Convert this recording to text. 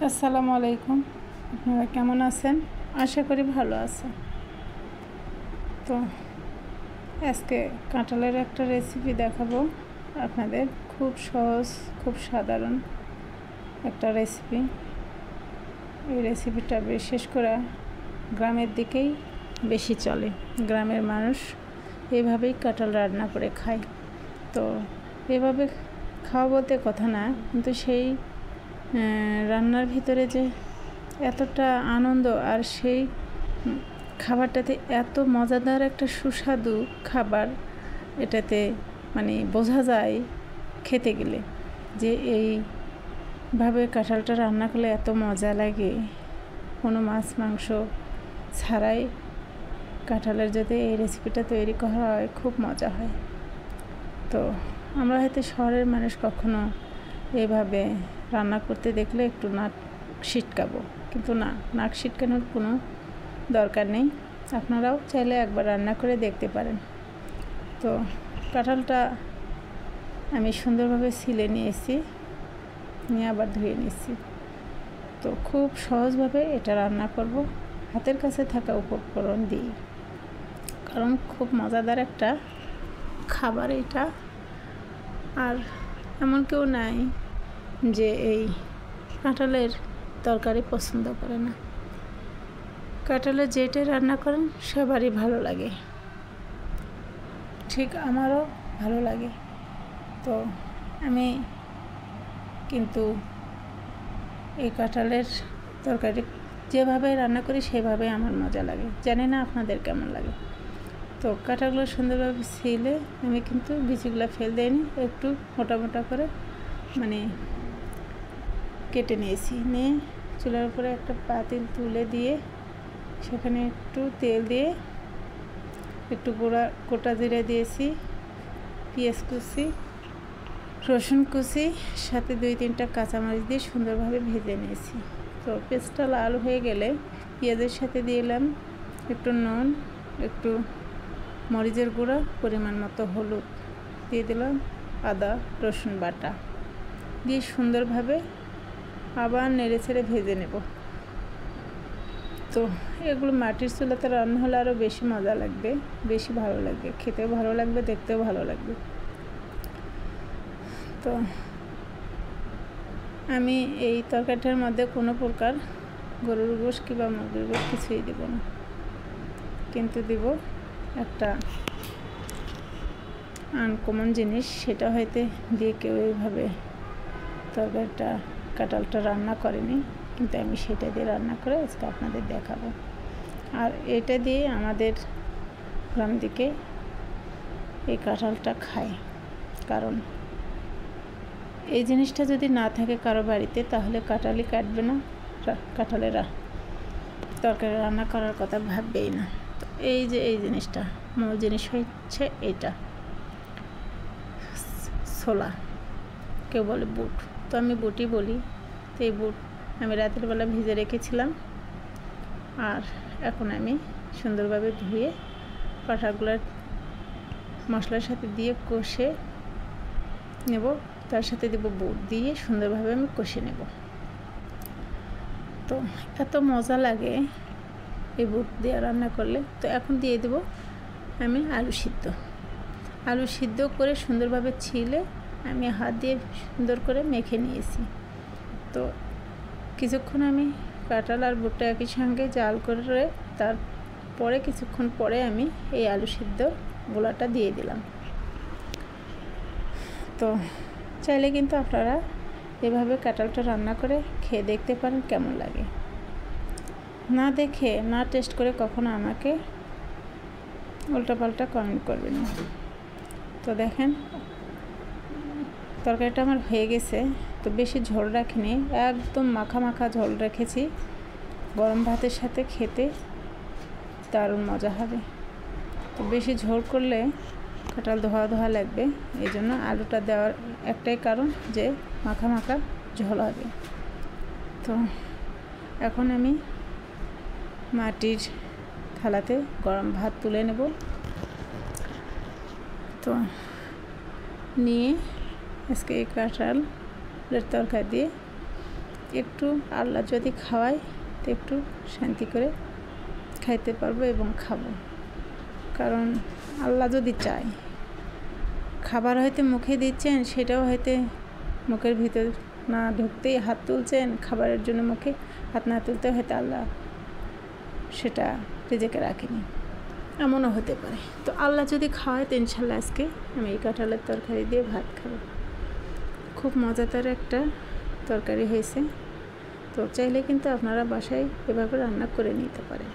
আসসালামু আলাইকুম। আপনারা কেমন আছেন? আশা করি ভালো আছেন। তো আজকে কাঁঠালের একটা রেসিপি দেখাবো আপনাদের। খুব সহজ, খুব সাধারণ একটা রেসিপি। এই রেসিপিটা বিশেষ করে গ্রামের দিকেই বেশি চলে। গ্রামের মানুষ এইভাবেই কাঁঠাল রান্না করে খায়। তো এভাবে খাওয়া বলতে কথা না, কিন্তু সেই রান্নার ভিতরে যে এতটা আনন্দ, আর সেই খাবারটাতে এত মজাদার একটা সুস্বাদু খাবার, এটাতে মানে বোঝা যায় খেতে গেলে যে এইভাবে কাঁঠালটা রান্না করলে এত মজা লাগে। কোনো মাছ মাংস ছাড়াই কাঁঠালের যদি এই রেসিপিটা তৈরি করা হয়, খুব মজা হয়। তো আমরা হয়তো শহরের মানুষ কখনো এভাবে রান্না করতে দেখলে একটু নাক ছিটকাবো, কিন্তু না, নাক ছিটকানোর কোনো দরকার নেই। আপনারাও চাইলে একবার রান্না করে দেখতে পারেন। তো কাঁঠালটা আমি সুন্দরভাবে ছিলে নিয়েছি, নিয়ে আবার ধুয়ে নিয়েছি। তো খুব সহজভাবে এটা রান্না করব হাতের কাছে থাকা উপকরণ দিয়ে, কারণ খুব মজাদার একটা খাবার এটা। আর এমন কেউ নাই যে এই কাঁঠালের তরকারি পছন্দ করে না। কাঁঠালের যেটা রান্না করেন সবারই ভালো লাগে, ঠিক আমারও ভালো লাগে। তো আমি কিন্তু এই কাঁঠালের তরকারি যেভাবে রান্না করি সেভাবে আমার মজা লাগে। জানি না আপনাদের কেমন লাগে। তো কাঁঠালগুলো সুন্দরভাবে ছিলে আমি কিন্তু বিচিগুলো ফেল দিইনি, একটু মোটা মোটা করে মানে কেটে নিয়েছি। নিয়ে চুলার উপরে একটা পাতিল তুলে দিয়ে সেখানে একটু তেল দিয়ে একটু গোটা জিরে দিয়েছি, পেঁয়াজ কুচি, রসুন কুচি, সাথে 2-3টা কাঁচামরিচ দিয়ে সুন্দরভাবে ভেজে নিয়েছি। তো পেঁয়াজটা লাল হয়ে গেলে পেঁয়াজের সাথে দিলাম একটু নুন, একটু মরিচের গুঁড়া, পরিমাণ মতো হলুদ দিয়ে দিলাম, আদা রসুন বাটা দিয়ে সুন্দরভাবে আবার নেড়ে ছেড়ে ভেজে নেব। তো এগুলো মাটির চুলাতে রান্না হলে আরও বেশি মজা লাগবে, বেশি ভালো লাগবে, খেতেও ভালো লাগবে, দেখতেও ভালো লাগবে। তো আমি এই তরকারিটার মধ্যে কোনো প্রকার গরুর গোশ কিংবা মুরগির গোশ কিছুই দেব না, কিন্তু দেব একটা আনকমন জিনিস। সেটা হয়তো দিয়ে কেউ এইভাবে তরকারিটা কাঁঠালটা রান্না করেনি, কিন্তু আমি সেটা দিয়ে রান্না করে আজকে আপনাদের দেখাবো। আর এটা দিয়ে আমাদের গ্রাম দিকে এই কাঁঠালটা খায়, কারণ এই জিনিসটা যদি না থাকে কারো বাড়িতে, তাহলে কাঁঠালই কাটবে না, কাঁঠালের তরকারি রান্না করার কথা ভাববেই না। তো এই যে এই জিনিসটা, মূল জিনিস হচ্ছে এটা ছোলা, কেউ বলে বুট, তো আমি বুটই বলি। তো এই বুট আমি রাতের বেলা ভিজে রেখেছিলাম, আর এখন আমি সুন্দরভাবে ধুয়ে কাঁঠালগুলোর মশলার সাথে দিয়ে কষে নেব। তার সাথে দেব বুট, দিয়ে সুন্দরভাবে আমি কষে নেব। তো এত মজা লাগে এই বুট দিয়ে রান্না করলে। তো এখন দিয়ে দেব আমি আলু সিদ্ধ করে সুন্দরভাবে ছিলে আমি হাত দিয়ে সুন্দর করে মেখে নিয়েছি। তো কিছুক্ষণ আমি কাঁঠাল আর বুটটা একই সঙ্গে জাল করে, তারপরে কিছুক্ষণ পরে আমি এই আলু সিদ্ধ গোলাটা দিয়ে দিলাম। তো চাইলে কিন্তু আপনারা এভাবে কাঁঠালটা রান্না করে খেয়ে দেখতে পারেন কেমন লাগে। না দেখে, না টেস্ট করে কখনো আমাকে উল্টাপাল্টা কমেন্ট করবেন না। তো দেখেন তরকারিটা আমার হয়ে গেছে। তো বেশি ঝোল রাখিনি, একদম মাখা মাখা ঝোল রেখেছি। গরম ভাতের সাথে খেতে দারুণ মজা হবে। তো বেশি ঝোল করলে কাঁঠাল ধোয়া ধোয়া লাগবে, এই জন্য আলুটা দেওয়ার একটাই কারণ যে মাখা মাখা ঝোল হবে। তো এখন আমি মাটির থালাতে গরম ভাত তুলে নেব। তো নিয়ে আজকে এই কাঁঠালের তরকারি দিয়ে একটু আল্লাহ যদি খাওয়ায় তো একটু শান্তি করে খাইতে পারবো এবং খাবো। কারণ আল্লাহ যদি চায়, খাবার হয়তো মুখে দিচ্ছেন, সেটাও হয়তো মুখের ভিতর না ঢুকতেই হাত তুলছেন, খাবারের জন্য মুখে হাত না তুলতে হয়তো আল্লাহ সেটা রেজেকে রাখেনি, এমনও হতে পারে। তো আল্লাহ যদি খাওয়ায় তো ইনশাল্লাহ আজকে আমি এই কাঁঠালের তরকারি দিয়ে ভাত খাবো। খুব মজাদার একটা তরকারি হয়েছে। তো চাইলে কিন্তু আপনারা বাসায় এভাবে রান্না করে নিতে পারেন।